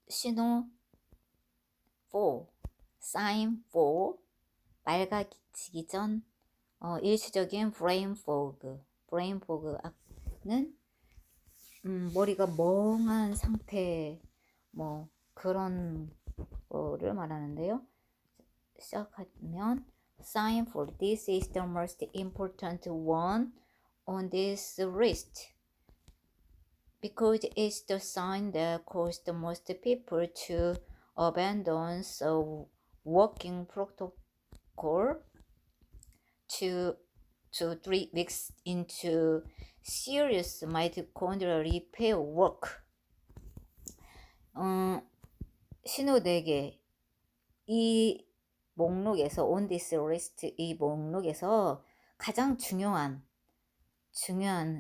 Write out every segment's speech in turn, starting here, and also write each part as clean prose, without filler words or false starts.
신호 4, sign 4, 맑아지기 전 일시적인 brain fog는 머리가 멍한 상태 뭐 그런 거를 말하는데요. 시작하면 sign for this is the most important one on this list because it's the sign that caused most people to abandon the working protocol 2 to 3 weeks into serious mitochondrial repair work. 신호 4개. 이 목록에서 on this list 이 목록에서 가장 중요한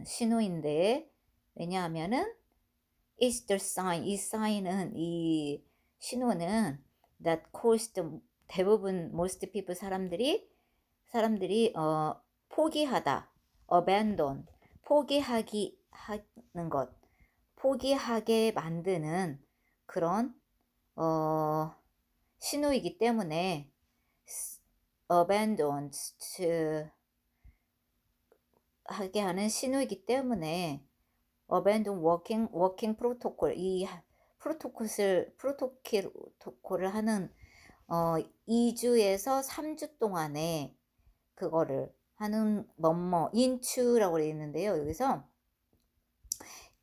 신호인데 왜냐하면은 it's the sign 이 sign은 이 신호는 that caused 대부분 most people 사람들이 포기하다 abandon 포기하기 하는 것 포기하게 만드는 그런 신호이기 때문에 abandon 하게 하는 신호이기 때문에 abandon working protocol 이 프로토콜을 하는 2주에서 3주 동안에 그거를 하는 into라고 되어 있는데요. 여기서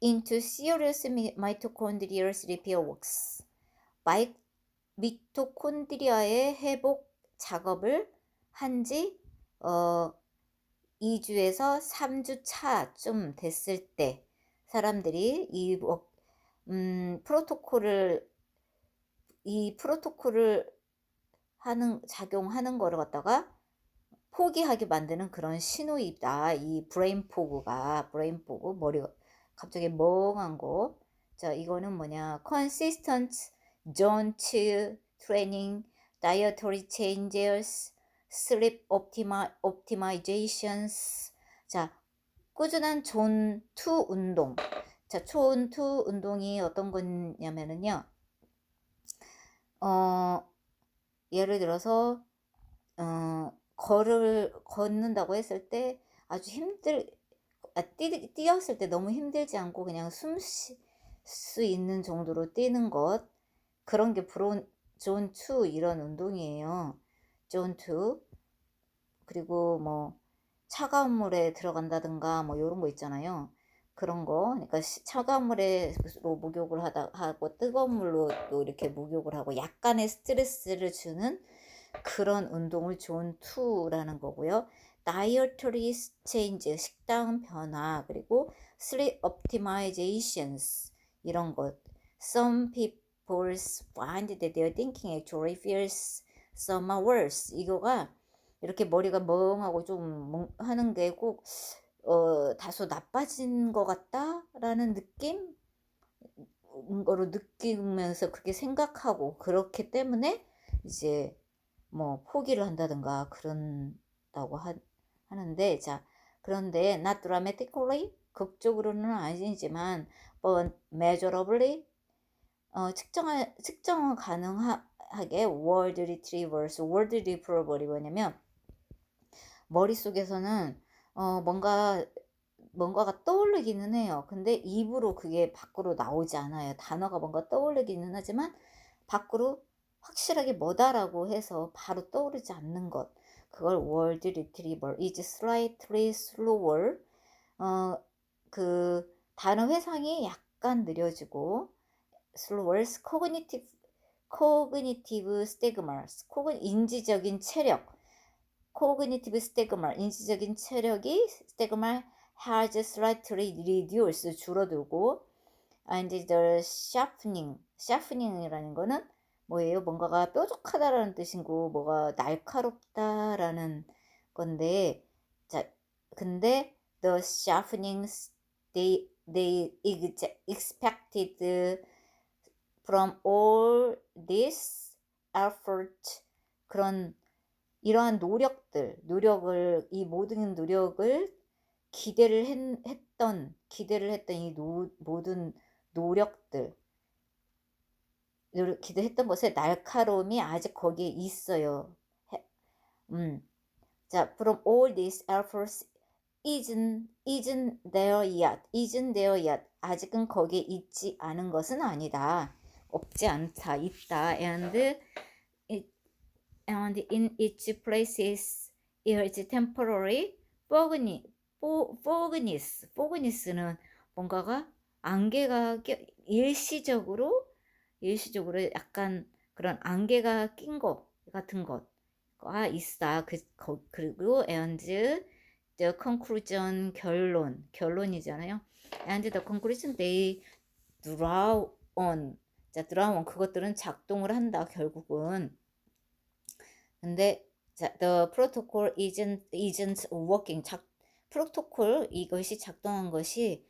into serious mitochondrial repair works 미토콘드리아의 회복 작업을 한지 2주에서 3주 차쯤 됐을 때 사람들이 이 프로토콜을 작용하는 거를 갖다가 포기하게 만드는 그런 신호이다. 이 브레인 포그 머리가 갑자기 멍한 거. 자, 이거는 뭐냐? consistent zone 2 training, dietary changes, sleep optimizations. 자, 꾸준한 존 2 운동. 자, 존 2 운동이 어떤 거냐면은요. 예를 들어서 걷는다고 했을 때 아주 뛰었을 때 너무 힘들지 않고 그냥 숨 쉴 수 있는 정도로 뛰는 것 그런 게 존 2 이런 운동이에요. 존 2 그리고 뭐 차가운 물에 들어간다든가 뭐 이런 거 있잖아요. 그런 거 그러니까 차가운 물로 목욕을 하고 뜨거운 물로 또 이렇게 목욕을 하고 약간의 스트레스를 주는 그런 운동을 존 2라는 거고요. dietary change 식단 변화 그리고 sleep optimizations 이런 것. Some people find that their thinking actually feels somehow worse. 이거가 이렇게 머리가 멍하고 좀 하는 게 꼭 다소 나빠진 것 같다라는 느낌? 거로 느끼면서 그렇게 생각하고 그렇기 때문에 이제 뭐 포기를 한다든가 그런다고 하는데 자 그런데 not dramatically 극적으로는 아니지만 but measurably 측정 가능하게 word retrieval이 뭐냐면 머릿속에서는 뭔가가 떠오르기는 해요. 근데 입으로 그게 밖으로 나오지 않아요. 단어가 뭔가 떠오르기는 하지만 밖으로 확실하게 뭐다라고 해서 바로 떠오르지 않는 것. 그걸 word retrieval is slightly slower. 그 단어 회상이 약간 느려지고 slower cognitive stigma. 인지적인 체력. cognitive stigma. 인지적인 체력이 stigma has slightly reduced 줄어들고 and the sharpening이라는 거는 뭐예요? 뭔가가 뾰족하다라는 뜻이고 뭐가 날카롭다라는 건데 자 근데 the sharpenings they expected from all this effort 그런 이러한 노력을 이 모든 노력을 기대를 했던 이 모든 노력들 이렇게도 했던 것에 날카로움이 아직 거기에 있어요. 해 음. 자, from all these efforts isn't there yet. isn't there yet. 아직은 거기에 있지 않은 것은 아니다. 없지 않다. 있다. It, and in its places is temporary fogginess는 뭔가가 안개가 일시적으로 약간 그런 안개가 낀 것 같은 것가 있다. 그리고 and the conclusion 결론이잖아요. and the conclusion they draw on. 자, draw on 그것들은 작동을 한다 결국은. 근데 자, the protocol isn't working. 프로토콜 이것이 작동하지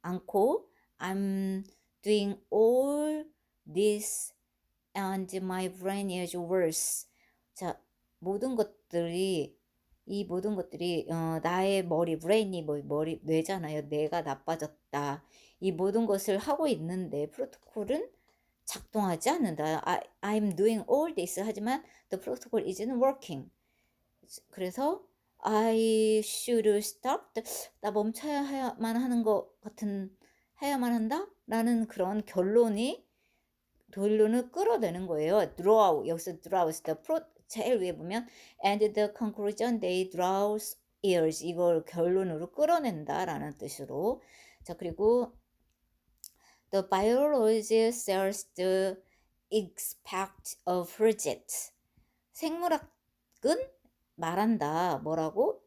않고 I'm doing all this and my brain is worse. 자, 이 모든 것들이 나의 브레인이 머리 뇌잖아요. 뇌가 나빠졌다. 이 모든 것을 하고 있는데 프로토콜은 작동하지 않는다. I'm doing all this 하지만 the protocol isn't working. 그래서 I should stop. 나 멈춰야만 하는 것 같은 해야만 한다라는 그런 결론을 끌어내는 거예요. draw 여기서 draw 제일 위에 보면 and the conclusion they draws ears 이걸 결론으로 끌어낸다라는 뜻으로. 자, 그리고 the biology says the expect a project. 생물학은 말한다. 뭐라고?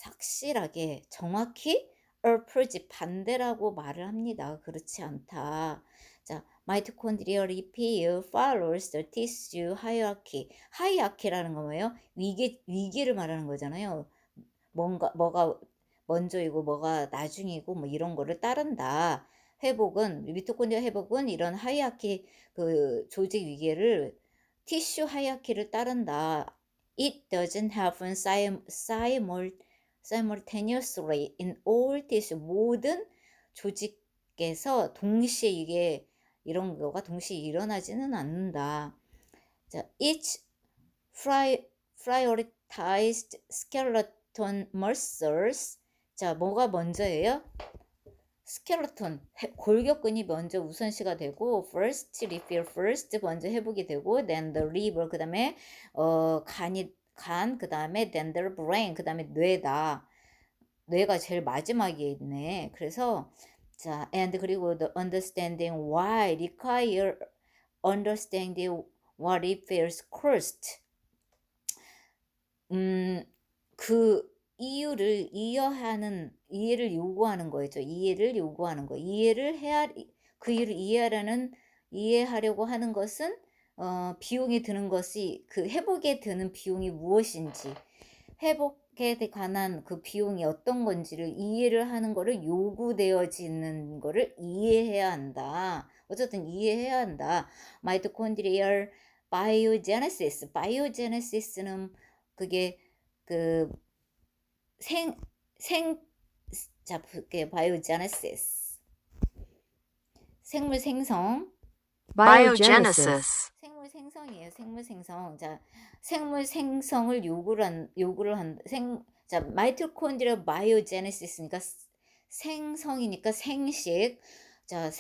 확실하게 정확히 opposite 반대라고 말을 합니다. 그렇지 않다. 자, mitochondrial repair follows the tissue hierarchy. hierarchy라는 건 뭐예요? 위기를 말하는 거잖아요. 뭐가 먼저이고 뭐가 나중이고 뭐 이런 거를 따른다. 미토콘드리아 회복은 이런 하이아키 그 조직 위계를 티슈 하이아키를 따른다. It doesn't happen simultaneously in all tissue. 모든 조직에서 동시에 이런 거가 동시에 일어나지는 않는다. 자, each prioritized skeleton muscles. 자, 뭐가 먼저예요? 스켈레톤, 골격근이 먼저 우선시가 되고 first repair first 먼저 회복이 되고 then the liver 그 다음에 간 그 다음에 then the brain 그 다음에 뇌다. 뇌가 제일 마지막에 있네. 그래서 자 and 그리고 the understanding why require understanding what repairs first. 그 이해를 요구하는 거죠. 이해하려고 하는 것은 비용이 드는 것이 그 회복에 드는 비용이 무엇인지, 회복에 관한 그 비용이 어떤 건지를 이해를 하는 거를 요구되어지는 거를 이해해야 한다. 어쨌든 이해해야 한다. 마이토콘드리얼 바이오제네시스는 그게 그 바이오제네시스 생물 생성 Biogenesis. 생물 생성이에요. 생물 생성. 자, 생물 생성을 요구를 한 자, 마이토콘드리아 바이오제네시스니까 생성이니까 생식. 자,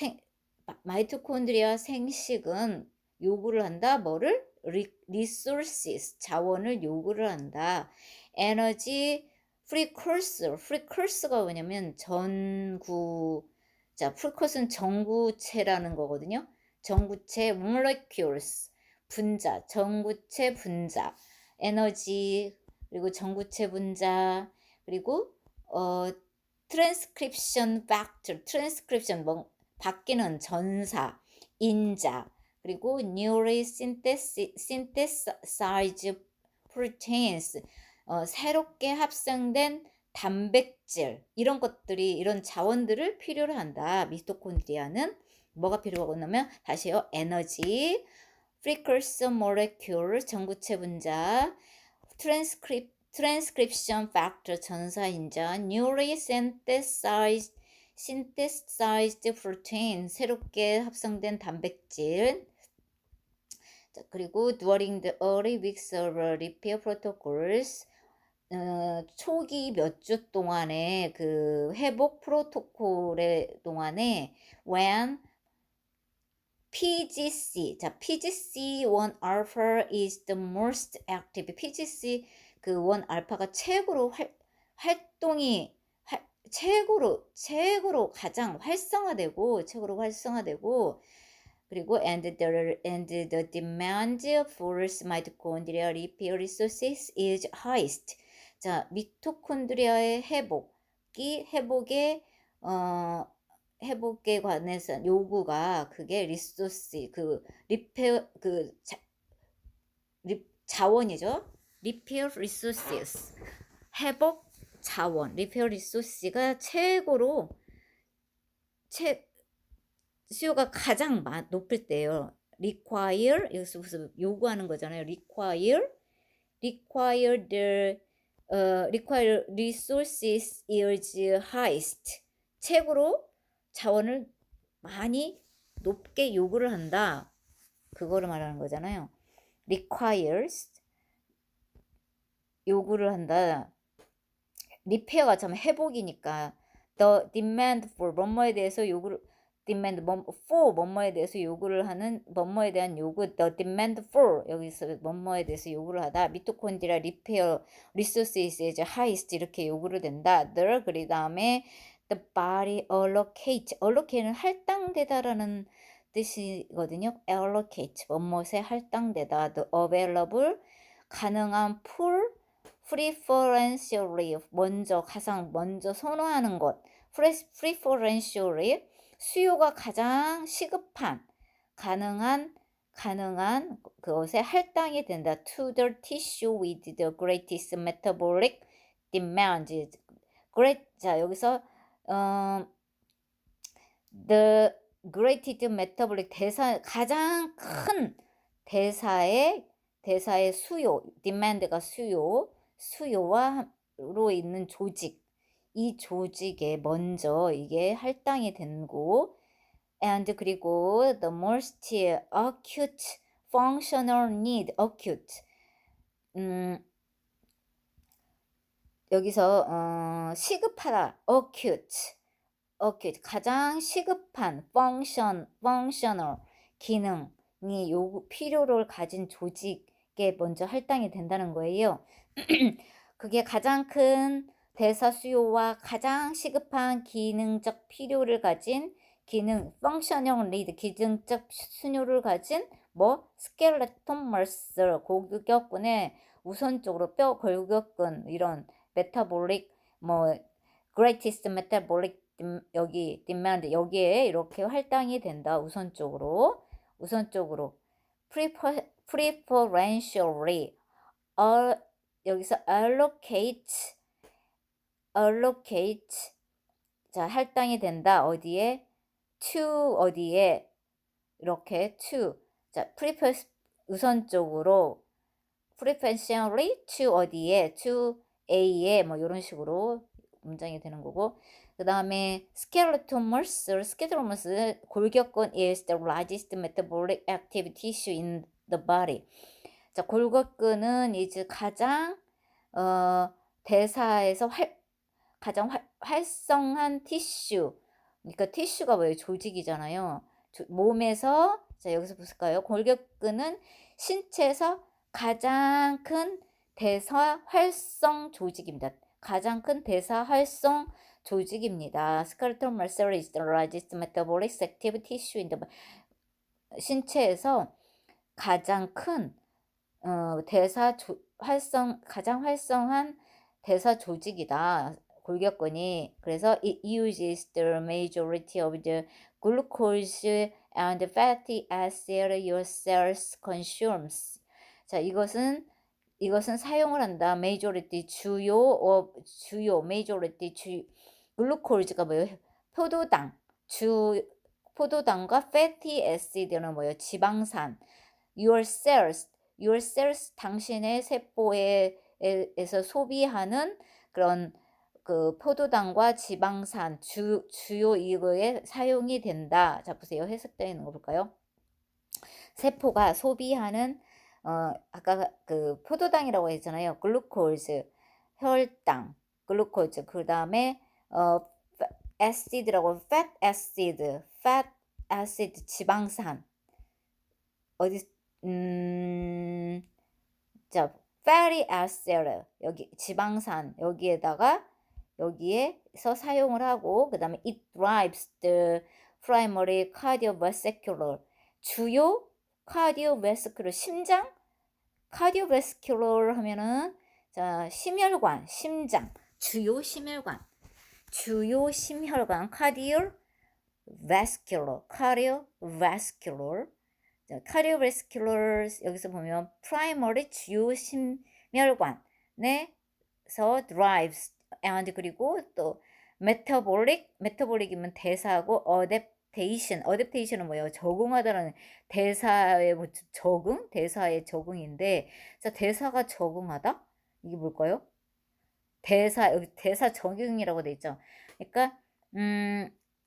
마이토콘드리아 생식은 요구를 한다. 뭐를? resources 자원을 요구를 한다. 에너지 프리커서가 뭐냐면 프리커서는 전구체라는 거거든요. 전구체 molecules 전구체 분자 에너지 그리고 전구체 분자 그리고 transcription factor 바뀌는 전사 인자 그리고 newly synthesized proteins 새롭게 합성된 단백질 이런 자원들을 필요로 한다. 미토콘드리아는 뭐가 필요하고 나면 다시요. 에너지, precursor molecule 전구체 분자, transcription factor 전사인자, newly synthesized synthesized protein, 새롭게 합성된 단백질. 자, 그리고 during the early weeks of repair protocols, 초기 몇 주 동안의 그 회복 프로토콜의 동안에 when PGC, 자, PGC1 alpha is the most active. PGC 그 1 알파가 최고로 활동이 최고로 가장 활성화되고 그리고 and the demand for mitochondrial repair resources is highest. 자, 미토콘드리아의 회복에 관해서 요구가 그게 리소스 그 리페어 그 자원이죠. 리페어 리소스스 회복 자원 리페어 리소스가 최고로 수요가 가장 높을 때예요. require 여기서 무슨 요구하는 거잖아요. require resources is highest. 최고로 자원을 많이 높게 요구를 한다. 그거를 말하는 거잖아요. requires 요구를 한다. 리페어가 참 회복이니까 the demand for 뭐뭐에 대해서 요구를 demand for 뭐뭐에 대해서 요구를 하는 뭐뭐에 대한 요구 the demand for 여기서 뭐뭐에 대해서 요구를 하다 미토콘드리아 리페어 resources is highest 이렇게 요구를 된다. 그 다음에 the body allocate는 할당되다라는 뜻이거든요. allocate 뭐뭐에 할당되다 the available 가능한 preferentially 가장 먼저 선호하는 것 preferentially 수요가 가장 시급한 가능한 그것에 할당이 된다. to the tissue with the greatest metabolic demand. 자, 여기서 the greatest metabolic 가장 큰 대사의 수요, demand가 수요로 있는 조직, 이 조직에 먼저 이게 할당이 되고, and 그리고 the most acute functional need, acute, 여기서 시급하다, acute 가장 시급한 functional 기능이 필요를 가진 조직에 먼저 할당이 된다는 거예요. 그게 가장 큰 대사 수요와 가장 시급한 기능적 필요를 가진 functional need 기능적 수요를 가진 skeleton muscle 골격근의 우선적으로 뼈 골격근 이런 metabolic greatest metabolic 여기 demand 여기에 이렇게 할당이 된다. 우선적으로 preferentially 여기서 allocate 자 할당이 된다. 어디에 to 어디에 이렇게 to 자 우선적으로 preferentially to 어디에 to A에 이런 식으로 문장이 되는 거고 그 다음에 skeletal muscle 골격근 is the largest metabolic active tissue in the body. 자 골격근은 이제 가장 대사에서 가장 활성한 티슈. 그러니까 티슈가 뭐예요? 조직이잖아요. 몸에서 자 여기서 보실까요? 골격근은 신체에서 가장 큰 대사 활성 조직입니다. 가장 큰 대사 활성 조직입니다. Skeletal muscle is the largest metabolic active tissue in the 신체에서 가장 큰 가장 활성한 대사 조직이다. 골격근이. 그래서 it uses the majority of the glucose and fatty acid your cells consumes. 자, 이것은 사용을 한다. majority 글루코즈가 뭐예요? 포도당과 fatty acid는 뭐예요? 지방산. your cells 당신의 세포에서 소비하는 그런 그 포도당과 지방산 주요 이거에 사용이 된다. 자 보세요. 해석되어 있는 거 볼까요? 세포가 소비하는 아까 그 포도당이라고 했잖아요. 글루코즈, 혈당, 글루코즈. 그다음에 애시드라고 fat acid 지방산. 어디 자 fatty acid 여기 지방산 여기에서 사용을 하고 그다음에 it drives the primary cardiovascular 주요 cardiovascular 심장 cardiovascular 하면은 자 심혈관 심장 주요 심혈관 cardiovascular 자, cardiovascular 여기서 보면 primary 주요 심혈관에서 drives and 그리고 또 metabolic이면 대사하고 adaptation은 뭐예요? 적응하다라는 대사의 대사의 적응인데 자 대사가 적응하다 이게 뭘까요? 여기 대사 적응이라고 돼 있죠. 그러니까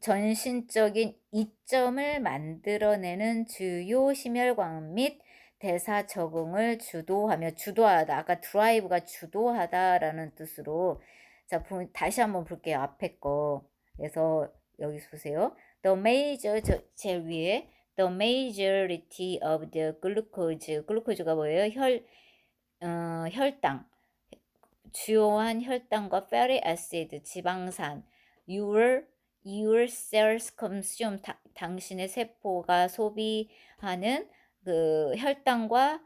전신적인 이점을 만들어내는 주요 심혈관 및 대사 적응을 주도하다. 아까 드라이브가 주도하다라는 뜻으로 자 다시 한번 볼게요. 앞에 거. 그래서 여기 보세요. 제일 위에 the majority of the glucose가 뭐예요? 혈당. 주요한 혈당과 fatty acid 지방산 your cells consume 당신의 세포가 소비하는 그 혈당과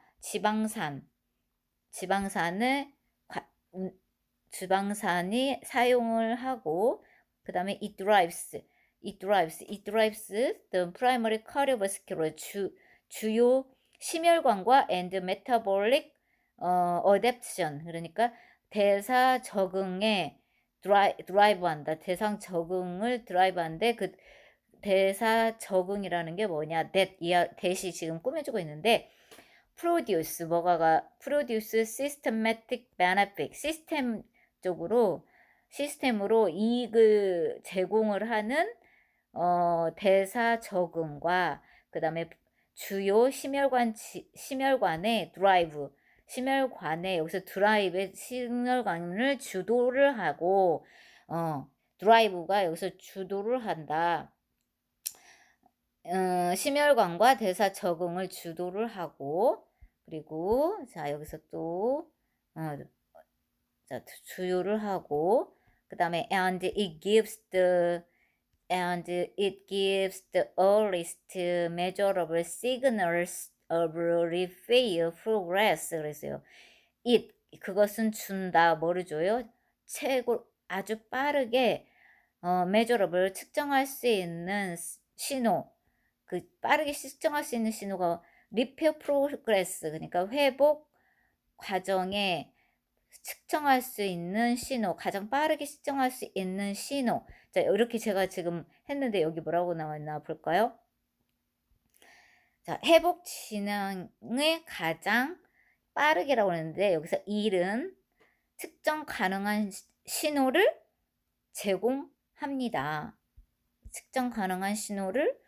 지방산이 사용을 하고 그다음에 it drives the primary cardiovascular 주요 심혈관과 and metabolic adaptation 그러니까 대사 적응에 드라이브한다. 대상 적응을 드라이브하는데 그 대사 적응이라는 게 뭐냐? that이 지금 꾸며주고 있는데 produce systematic benefit 시스템으로 이익을 제공을 하는 대사 적응과 그다음에 주요 심혈관의 심혈관에 여기서 드라이브의 심혈관을 주도를 하고 드라이브가 여기서 주도를 한다. 심혈관과 대사 적응을 주도를 하고 그리고 자 여기서 또 자 주요를 하고 그다음에 and it gives the earliest measurable signals of repair progress 그랬어요. 그것은 준다. 뭐를 줘요? 아주 빠르게 measurable 측정할 수 있는 신호. 빠르게 측정할 수 있는 신호가 repair progress 그러니까 회복 과정에 측정할 수 있는 신호, 가장 빠르게 측정할 수 있는 신호. 자, 이렇게 제가 지금 했는데 여기 뭐라고 나왔나 볼까요? 자, 회복 진행에 가장 빠르게라고 했는데 여기서 일은 측정 가능한 신호를 제공합니다. 측정 가능한 신호를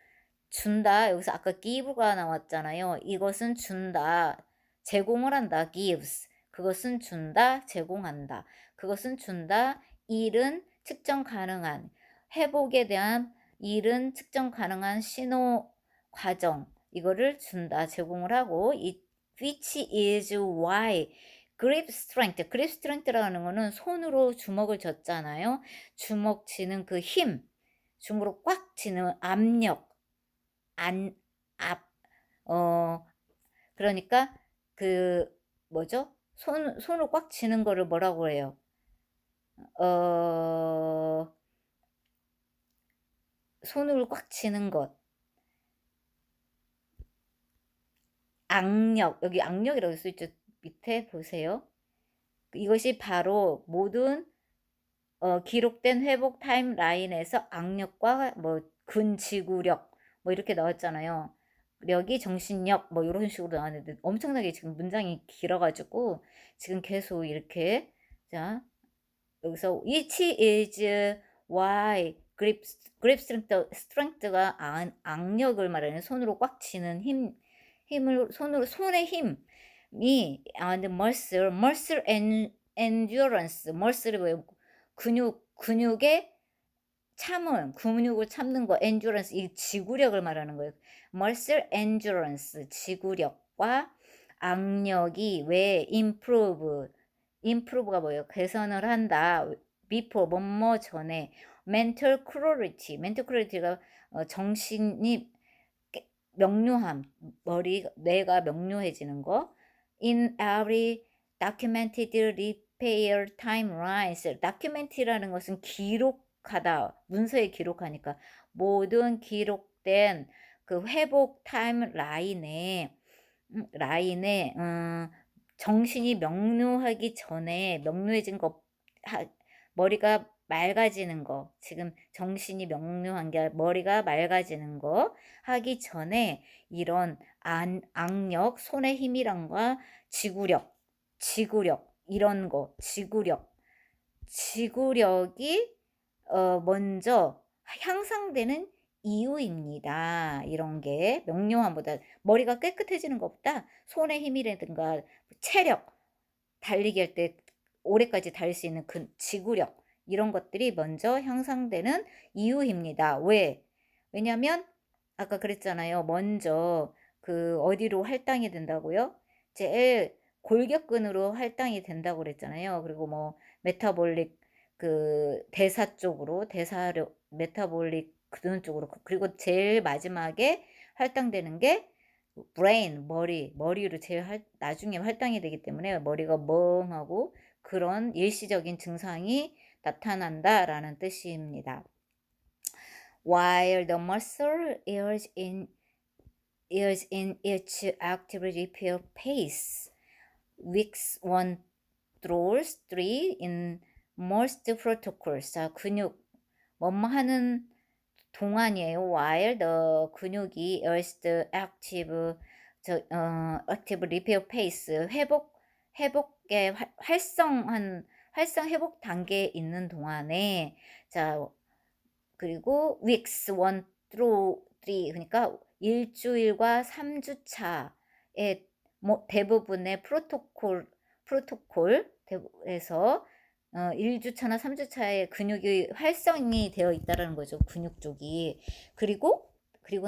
준다. 여기서 아까 give가 나왔잖아요. 이것은 준다. 제공을 한다. gives. 그것은 준다. 제공한다. 그것은 준다. 일은 측정 가능한 회복에 대한 일은 측정 가능한 신호 과정 이거를 준다. 제공을 하고 which is why grip strength라는 거는 손으로 주먹을 젓잖아요. 주먹 쥐는 그 힘, 주먹으로 꽉 쥐는 압력, 그러니까 그 뭐죠? 손을 꽉 쥐는 거를 뭐라고 해요? 손을 꽉 쥐는 것. 악력, 여기 악력이라고 써 있죠. 밑에 보세요. 이것이 바로 모든 기록된 회복 타임라인에서 악력과 뭐 근지구력 뭐 이렇게 나왔잖아요. 력이 정신력 뭐 이런 식으로 나왔는데 엄청나게 지금 문장이 길어가지고 지금 계속 이렇게 자 여기서 which is why grip strength가 악력을 말하는 손으로 꽉 쥐는 힘을 손의 힘이 and muscle endurance muscle이 뭐예요? 근육의 근육을 참는 거 endurance 이 지구력을 말하는 거예요. muscle endurance 지구력과 악력이 왜 improve가 뭐예요? 개선을 한다. before 뭐뭐 전에 mental clarity가 정신이 명료함, 뇌가 명료해지는 거. in every documented repair timelines. document라는 것은 기록하다, 문서에 기록하니까 모든 기록된 그 회복 타임라인에 정신이 명료하기 전에 명료해진 거 머리가 맑아지는 거 지금 정신이 명료한 게 머리가 맑아지는 거 하기 전에 이런 악력, 손의 힘이란과 지구력 이런 거 지구력이 먼저 향상되는 이유입니다. 이런 게 명료함보다 머리가 깨끗해지는 것보다 손의 힘이라든가 체력, 달리기 할 때 오래까지 달릴 수 있는 그 지구력 이런 것들이 먼저 향상되는 이유입니다. 왜? 왜냐면 아까 그랬잖아요. 먼저 그 어디로 할당이 된다고요? 제일 골격근으로 할당이 된다고 그랬잖아요. 그리고 뭐 메타볼릭 그 대사 쪽으로 대사력 메타볼릭 그런 쪽으로 그리고 제일 마지막에 할당되는 게 브레인 머리로 제일 나중에 할당이 되기 때문에 머리가 멍하고 그런 일시적인 증상이 나타난다라는 뜻입니다. While the muscle is in its active repair phase, weeks 1 through 3 in most protocols. 자, 근육 뭐뭐 하는 동안이에요. While the 근육이 is the active repair phase 회복의 활성 회복 단계에 있는 동안에 자 그리고 weeks 1 through 3 그러니까 일주일과 3주차에 대부분의 프로토콜에서 1주차나 3주차에 근육이 활성이 되어 있다라는 거죠. 근육 쪽이. 그리고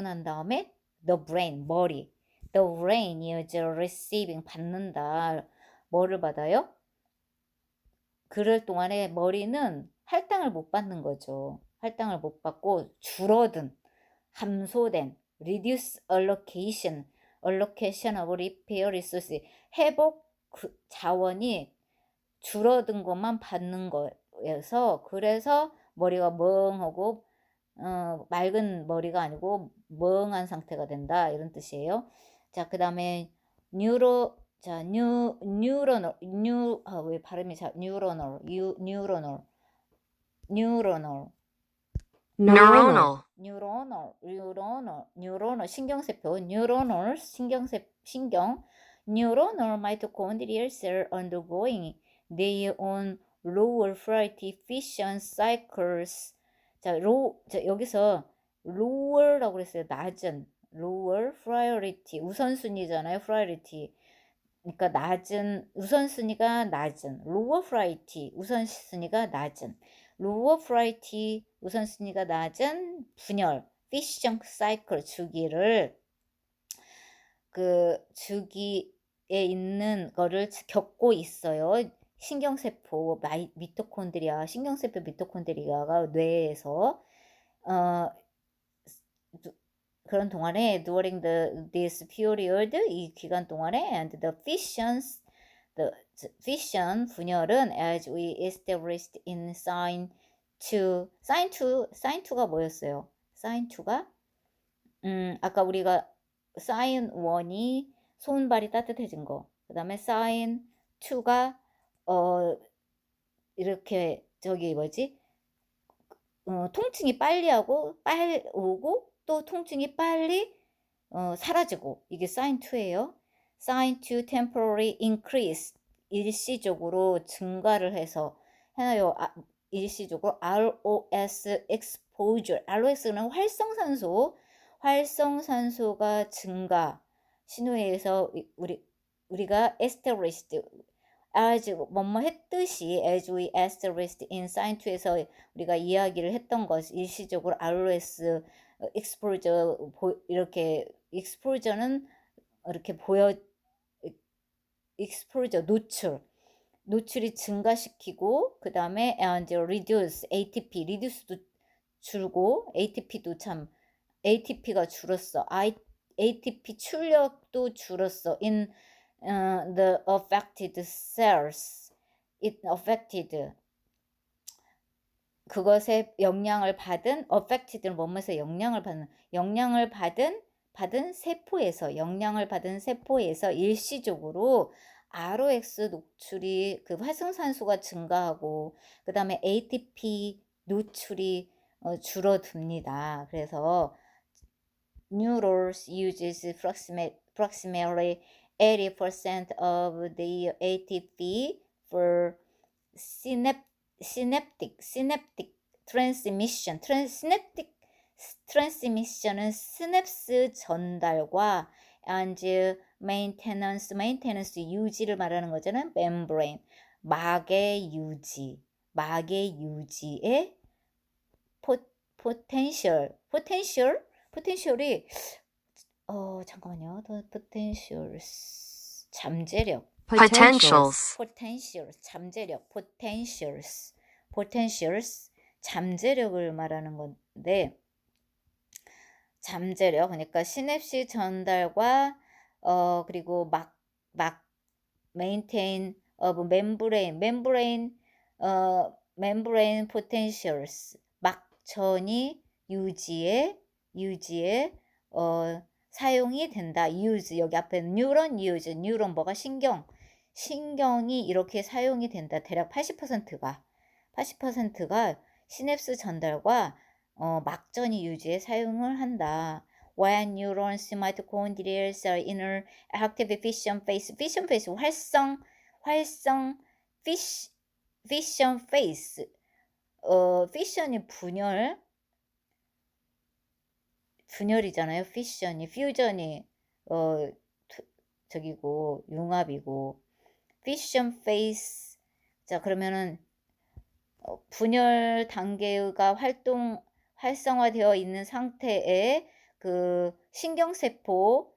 난 다음에 the brain the brain is receiving 받는다. 뭐를 받아요? 그럴 동안에 머리는 할당을 못 받는 거죠. 할당을 못 받고 줄어든 함소된 reduce allocation of repair resources 회복 자원이 줄어든 것만 받는 거여서 그래서 머리가 멍하고 맑은 머리가 아니고 멍한 상태가 된다 이런 뜻이에요. 자, 그다음에 뉴로널 왜 발음이 잘 뉴로널 Neuronal. 신경세포 neuronal mitochondrial cell undergoing their own lower priority fission cycles. 자, 여기서 lower라고 그랬어요. 낮은 lower priority 우선순위잖아요. priority 그러니까 우선순위가 낮은 lower priority 우선순위가 낮은 lower priority 우선순위가 낮은 분열 fission cycle 주기를 그 주기에 있는 거를 겪고 있어요. 신경세포 미토콘드리아가 뇌에서 그런 동안에 during this period 이 기간 동안에 and the fission 분열은 as we established in sign 2가 뭐였어요? sign 2가 아까 우리가 sign 1이 손발이 따뜻해진 거. 그다음에 sign 2가 이렇게 통증이 빨리 오고 또 통증이 빨리 사라지고 이게 sign 2예요. sign 2 temporary increase 일시적으로 증가를 해서 해요. 일시적으로 ROS exposure. ROS는 활성산소가 증가. 신호에서 우리가 established as 뭐뭐 했듯이 as we established in sign 2에서 우리가 이야기를 했던 것 일시적으로 ROS exposure 이렇게 exposure는 이렇게 exposure 노출이 증가시키고 그 다음에 and reduce ATP reduce도 줄고 ATP가 줄었어. ATP 출력도 줄었어. in the affected cells. It affected 그것에 영향을 받은 affected는 뭐뭐에서 영향을 받은 세포에서 일시적으로 ROX 노출이 그 활성산소가 증가하고 그 다음에 ATP 노출이 줄어듭니다. 그래서 neurons uses approximately 80% of the ATP for synaptic transmission. synaptic transmission은 스냅스 전달과 and maintenance 유지를 말하는 거잖아요. membrane 막의 유지의 potential이 잠깐만요. the potentials 잠재력 Potentials. potentials 잠재력을 말하는 건데 잠재력 그러니까 시냅시 전달과 그리고 막 maintain of membrane potentials 막전이 유지에 사용이 된다. use 여기 앞에 뉴런 뭐가 신경이 이렇게 사용이 된다. 대략 80%가 시냅스 전달과 막전이 유지에 사용을 한다. When neurons, mitochondria are in an active fission phase, fission phase, fission이 분열이잖아요. 퓨전이 저기고 융합이고 fission phase. 자 그러면은 분열 단계가 활성화되어 있는 상태에 그 신경세포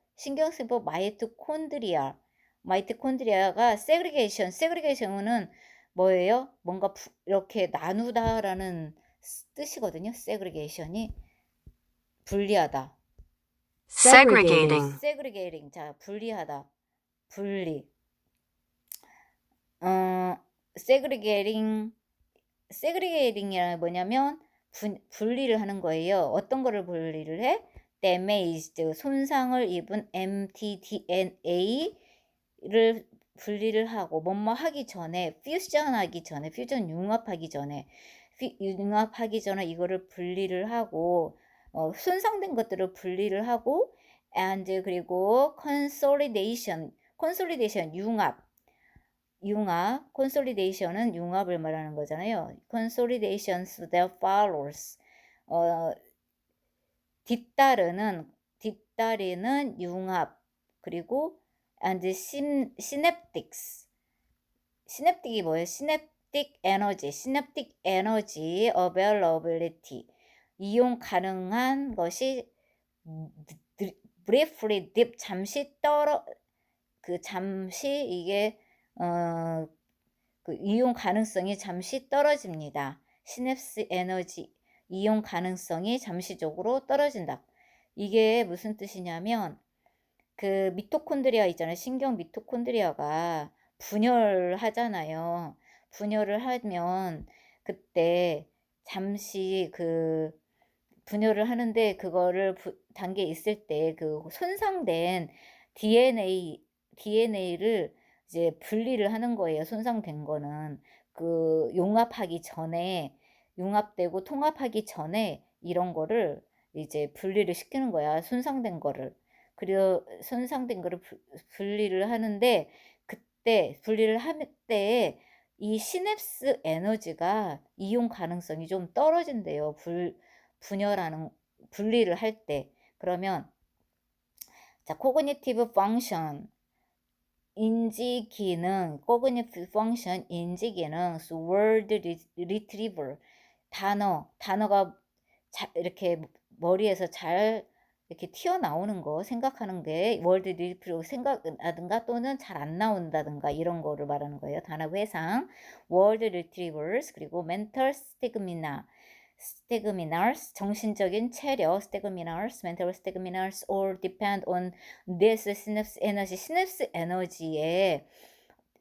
마이토콘드리아가 세그리게이션은 뭐예요? 뭔가 이렇게 나누다라는 뜻이거든요. 세그리게이션이 분리하다. Segregating. 자, 분리하다. segregating이란 뭐냐면 분리를 하는 거예요. 어떤 거를 분리를 해? damaged 손상을 입은 mtDNA를 분리를 하고 뭐뭐 하기 전에 퓨전 융합하기 전에 이거를 분리를 하고 손상된 것들을 분리를 하고 and 그리고 consolidation consolidation은 융합을 말하는 거잖아요. consolidations that follows 뒤따르는 융합 그리고 and synaptic이 뭐예요? synaptic energy availability 이용 가능한 것이 briefly dip 잠시 이게 그 이용 가능성이 잠시 떨어집니다. 시냅스 에너지 이용 가능성이 잠시적으로 떨어진다. 이게 무슨 뜻이냐면 그 미토콘드리아 있잖아요. 신경 미토콘드리아가 분열하잖아요. 분열을 하면 그때 잠시 그 분열을 하는데 그거를 단계에 있을 때 그 손상된 DNA를 이제 분리를 하는 거예요. 손상된 거는 그 융합되고 통합하기 전에 이런 거를 이제 분리를 시키는 거야. 손상된 거를. 그리고 손상된 거를 분리를 하는데 그때 분리를 할 때 이 시냅스 에너지가 이용 가능성이 좀 떨어진대요. 분리를 할 때. 그러면 자, cognitive function 인지 기능, cognitive function 인지 기능, word retrieval 단어가 이렇게 머리에서 잘 이렇게 튀어나오는 거 생각하는 게 word retrieval 생각하든가 또는 잘 안 나온다든가 이런 거를 말하는 거예요. 단어 회상, word retrievals 그리고 mental stegminars 정신적인 체력 stegminars, mental stegminars all depend on this synapse energy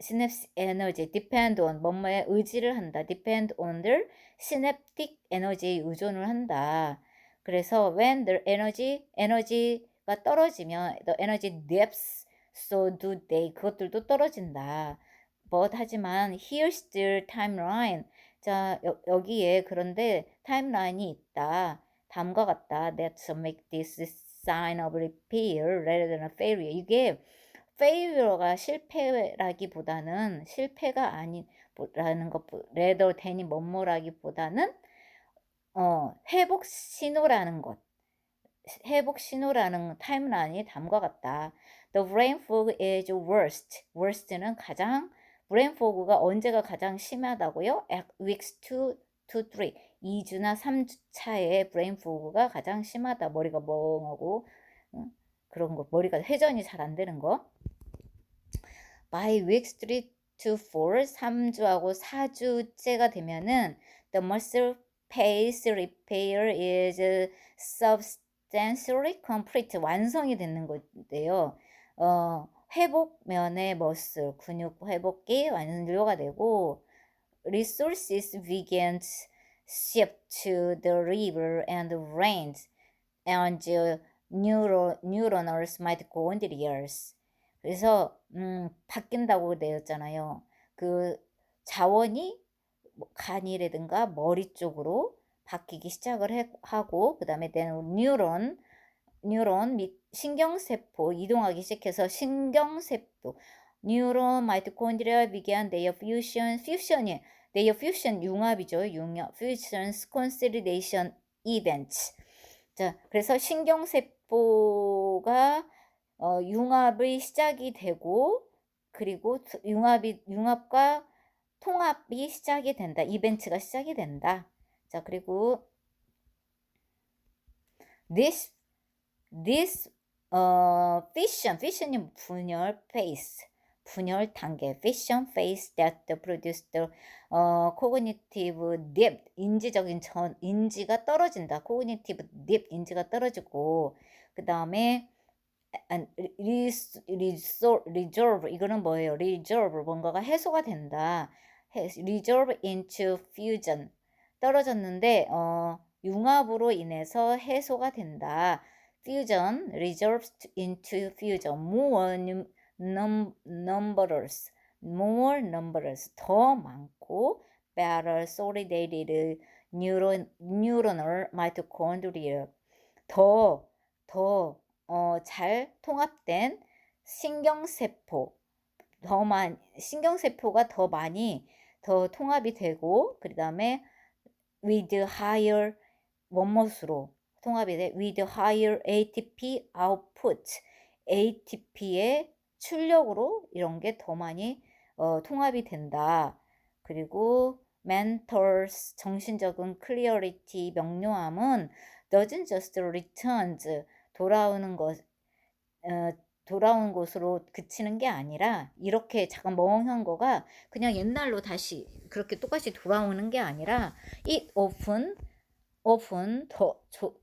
synapse energy depend on 뭐뭐에 의지를 한다 depend on their synaptic energy에 의존을 한다. 그래서 when the 에너지가 떨어지면 the energy dips so do they 그것들도 떨어진다. but 하지만 here's the timeline 자 여기에 그런데 타임라인이 있다. 다음과 같다. Let's make this sign of repair rather than a failure. 이게 failure가 실패라기보다는 실패가 아닌 라는 것 rather than이 뭐뭐라기보다는 회복 신호라는 것. 회복 신호라는 타임라인이 다음과 같다. The brain fog is worst. worst는 가장 brain fog가 언제가 가장 심하다고요? At weeks 2 to 3. 2주나 3주 차에 brain fog가 가장 심하다. 머리가 멍하고 그런 거. 머리가 회전이 잘 안 되는 거. By weeks 3 to 4, 3주하고 4주째가 되면은 the muscle pace repair is substantially complete. 완성이 되는 건데요. 회복면의 머슬, 근육 회복이 완료가 되고 resources begin to shift to the river and brains and neuronal mitochondrias. 그래서 바뀐다고 되었잖아요. 그 자원이 간이라든가 머리 쪽으로 바뀌기 시작을 하고 그 다음에 뉴런 및 신경세포 이동하기 시작해서 신경세포 뉴런 마이토콘드리아 began their fusion이 their fusion 융합이죠. 융합 fusions consolidation events. 자, 그래서 신경세포가 융합의 시작이 되고 그리고 융합과 통합이 시작이 된다. 이벤트가 시작이 된다. 자, 그리고 this fission이 분열 단계 fission phase that produce the cognitive dip 인지가 떨어진다. cognitive dip 인지가 떨어지고 그 다음에 resolve 이거는 뭐예요? resolve 뭔가가 해소가 된다. resolve into fusion 떨어졌는데 융합으로 인해서 해소가 된다. fusion resolves into fusion more numbers 더 많고 better solidated neuronal mitochondria 더 잘 통합된 신경세포가 더 많이 더 통합이 되고 그 다음에 with higher 원못으로 통합이 돼 with higher ATP output ATP의 출력으로 이런 게 더 많이 통합이 된다. 그리고 mental 정신적인 clarity 명료함은 doesn't just returns 돌아오는 곳으로 그치는 게 아니라 이렇게 잠깐 멍한 거가 그냥 옛날로 다시 그렇게 똑같이 돌아오는 게 아니라 it often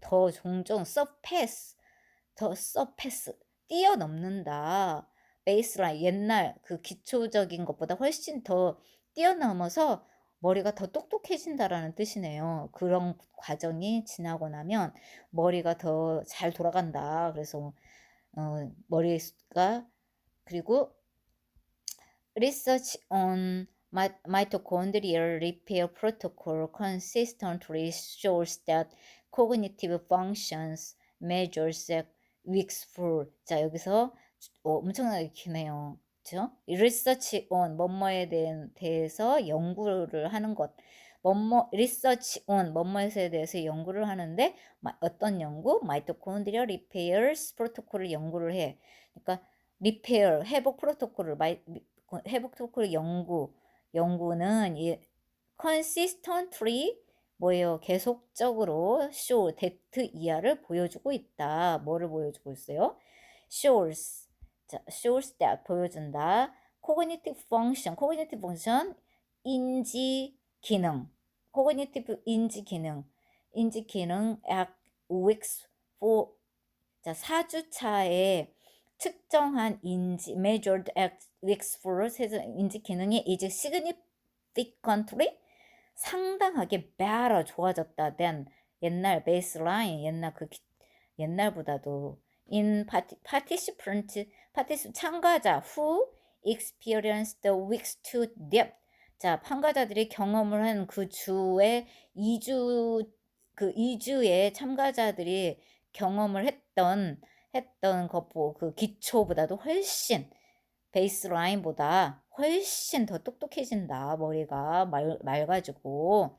더 종종 surpass 뛰어넘는다. 베이스라인 옛날 그 기초적인 것보다 훨씬 더 뛰어넘어서 머리가 더 똑똑해진다라는 뜻이네요. 그런 과정이 지나고 나면 머리가 더 잘 돌아간다. 그래서 머리가 그리고 research on mitochondrial repair protocol consistently shows that cognitive functions measures weeks for 자 여기서 엄청나게 기네요. 그죠? research on 뭐뭐에 대해서 연구를 하는 것. 뭐뭐 research on 뭐뭐에 대해서 연구를 하는데 어떤 연구? 마이토콘드리아 리페어스 프로토콜을 연구를 해. 그러니까 리페어 회복 프로토콜을 회복 프로토콜 연구는 이 consistently 뭐예요? 계속적으로 show that 이하를 보여주고 있다. 뭐를 보여주고 있어요? shows. 자, shows that 보여준다. cognitive function 인지 기능. cognitive 인지 기능. 인지 기능 at weeks for 자, 4주차에 측정한 인지 measured at weeks for 인지 기능이 is significantly 상당하게 better 좋아졌다 than 옛날 baseline 옛날보다도 in participant 참가자 who experienced the weeks to depth 자 참가자들이 경험을 한 그 주에 2주의 참가자들이 경험을 했던 것보 그 기초보다도 훨씬 베이스라인보다 훨씬 더 똑똑해진다. 머리가 맑아지고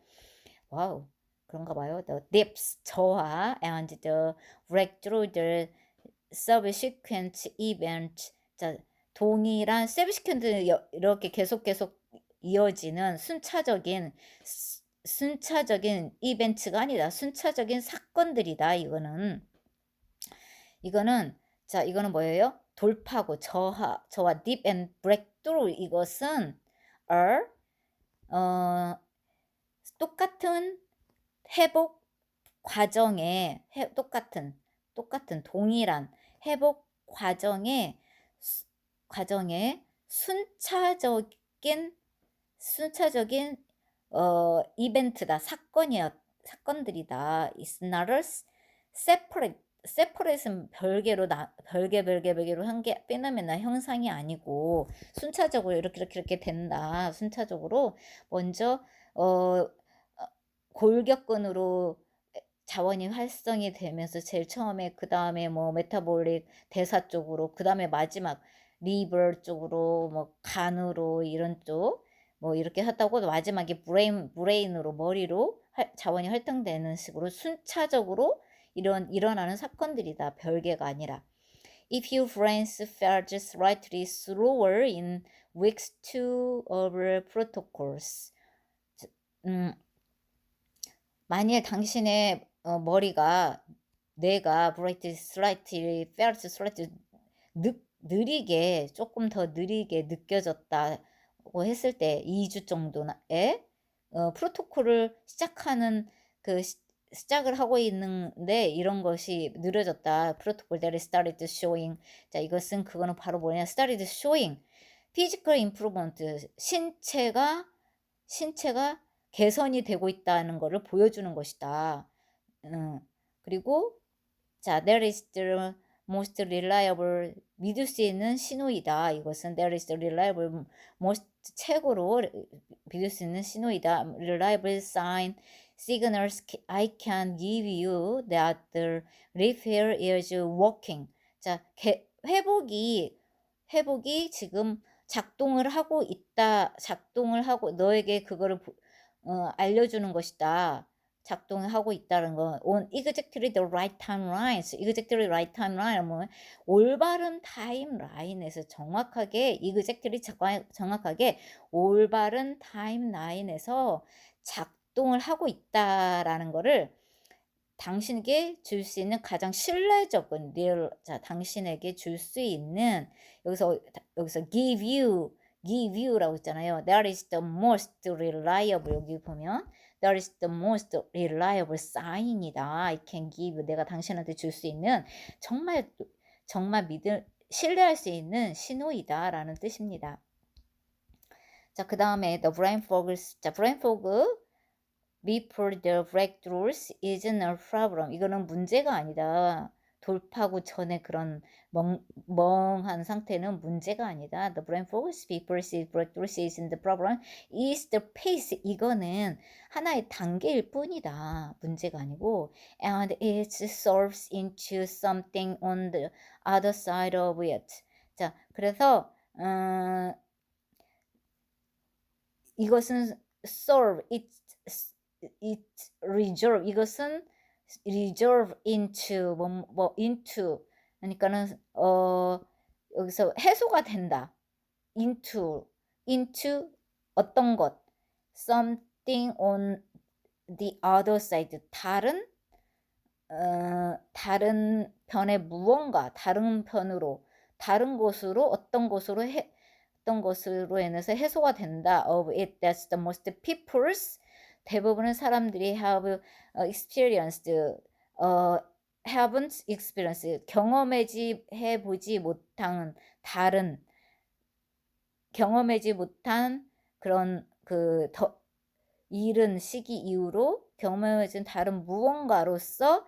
와우 그런가 봐요. The depths 저하 and the breakthrough the subsequent event 자 동일한 subsequent 이렇게 계속 이어지는 순차적인 이벤트가 아니다. 순차적인 사건들이다. 이거는 자 이거는 뭐예요? 돌파구 저하 deep and breakthrough 이것은 are 똑같은 회복 과정에 똑같은 동일한 회복 과정에 순차적인 이벤트다 사건들이다. It's not a separate은 별개로 별개로 한 게 페노메나 형상이 아니고 순차적으로 이렇게 된다. 순차적으로 먼저 골격근으로 자원이 활성이 되면서 제일 처음에 그 다음에 뭐 메타볼릭 대사 쪽으로 그 다음에 마지막 리버 쪽으로 뭐 간으로 이런 쪽 뭐 이렇게 하다고 마지막에 브레인으로 머리로 자원이 활동되는 식으로 순차적으로 일어나는 사건들이다. 별개가 아니라. If your brains felt slightly slower in weeks 2 of protocols. 만일 당신의 뇌가 slightly felt slightly 느리게 조금 더 느리게 느껴졌다고 했을 때 2주 정도에 프로토콜을 시작을 하고 있는데 이런 것이 느려졌다. 프로토콜 that started showing. 자, 그거는 바로 뭐냐? started showing. physical improvement. 신체가 개선이 되고 있다는 것을 보여주는 것이다. 그리고 자, there is the most reliable 믿을 수 있는 신호이다. 이것은 there is the reliable most 최고로 믿을 수 있는 신호이다. reliable signals I can give you that the repair is working. 자, 회복이 지금 작동을 하고 너에게 그거를 알려주는 것이다. 작동하고 있다는 건 on exactly the right timelines. exactly right timeline 뭐 올바른 타임라인에서 정확하게 올바른 타임라인에서 작동을 하고 있다라는 거를 당신에게 줄 수 있는 가장 신뢰적인 당신에게 줄 수 있는 여기서 give you라고 했잖아요. That is the most reliable 여기 보면 That is the most reliable sign이다. I can give 내가 당신한테 줄 수 있는 정말 신뢰할 수 있는 신호이다라는 뜻입니다. 자, 그 다음에 the brain fog before the breakthroughs isn't a problem. 이거는 문제가 아니다. 돌파구 전에 그런 멍한 상태는 문제가 아니다. The brain fog before the breakthroughs isn't the problem. is the pace. 이거는 하나의 단계일 뿐이다. 문제가 아니고 and it solves into something on the other side of it. 자, 그래서 이것은 serve, it reserve, 이것은 reserve into 뭐 into 그러니까는 여기서 해소가 된다. into 어떤 것, something on the other side, 다른 편의 무언가, 다른 편으로, 다른 곳으로, 어떤 곳으로 인해서 해소가 된다. of it, that's the most people's, 대부분의 사람들이 have experienced, haven't experienced, 경험해보지 못한 그런 이른 시기 이후로 경험해진 다른 무언가로서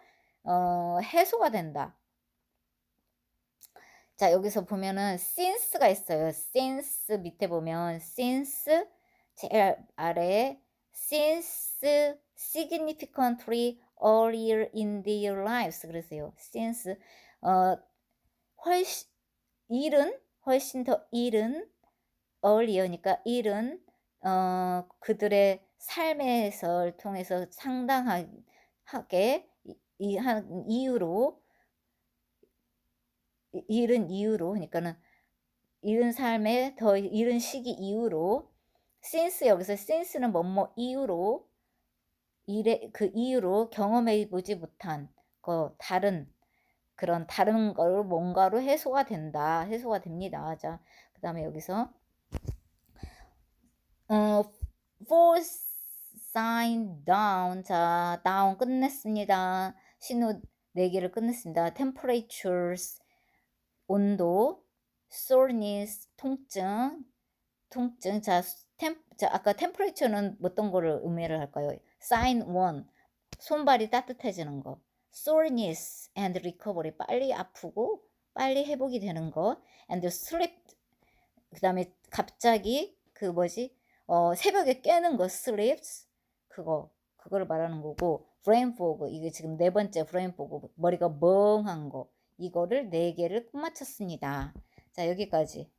해소가 된다. 자, 여기서 보면은 since가 있어요. since 밑에 보면 since, 제일 아래에 since significantly earlier in their lives 그러세요. since 훨씬 더 이른 earlier니까 이른 그들의 삶에서 통해서 상당하게 한 이유로, 이른 이유로, 그러니까는 이른 삶의 더 이른 시기 이후로, since 여기서 since는 뭐뭐 이유로, 그 이유로 경험해보지 못한 다른 걸 뭔가로 해소가 됩니다. 자, 그 다음에 여기서 for sign down, 자, down 끝냈습니다. 신호 4개를 끝냈습니다. temperatures, 온도, soreness, 통증. 자, 아까 temperature는 어떤 거를 의미를 할까요? sign 1, 손발이 따뜻해지는 거. soreness and recovery, 빨리 아프고 빨리 회복이 되는 거. and sleep, 그 다음에 갑자기 새벽에 깨는 거, sleeps, 그거를 말하는 거고, brain fog, 이게 지금 4번째 brain fog, 머리가 멍한 거, 이거를 4개를 끝마쳤습니다. 자, 여기까지.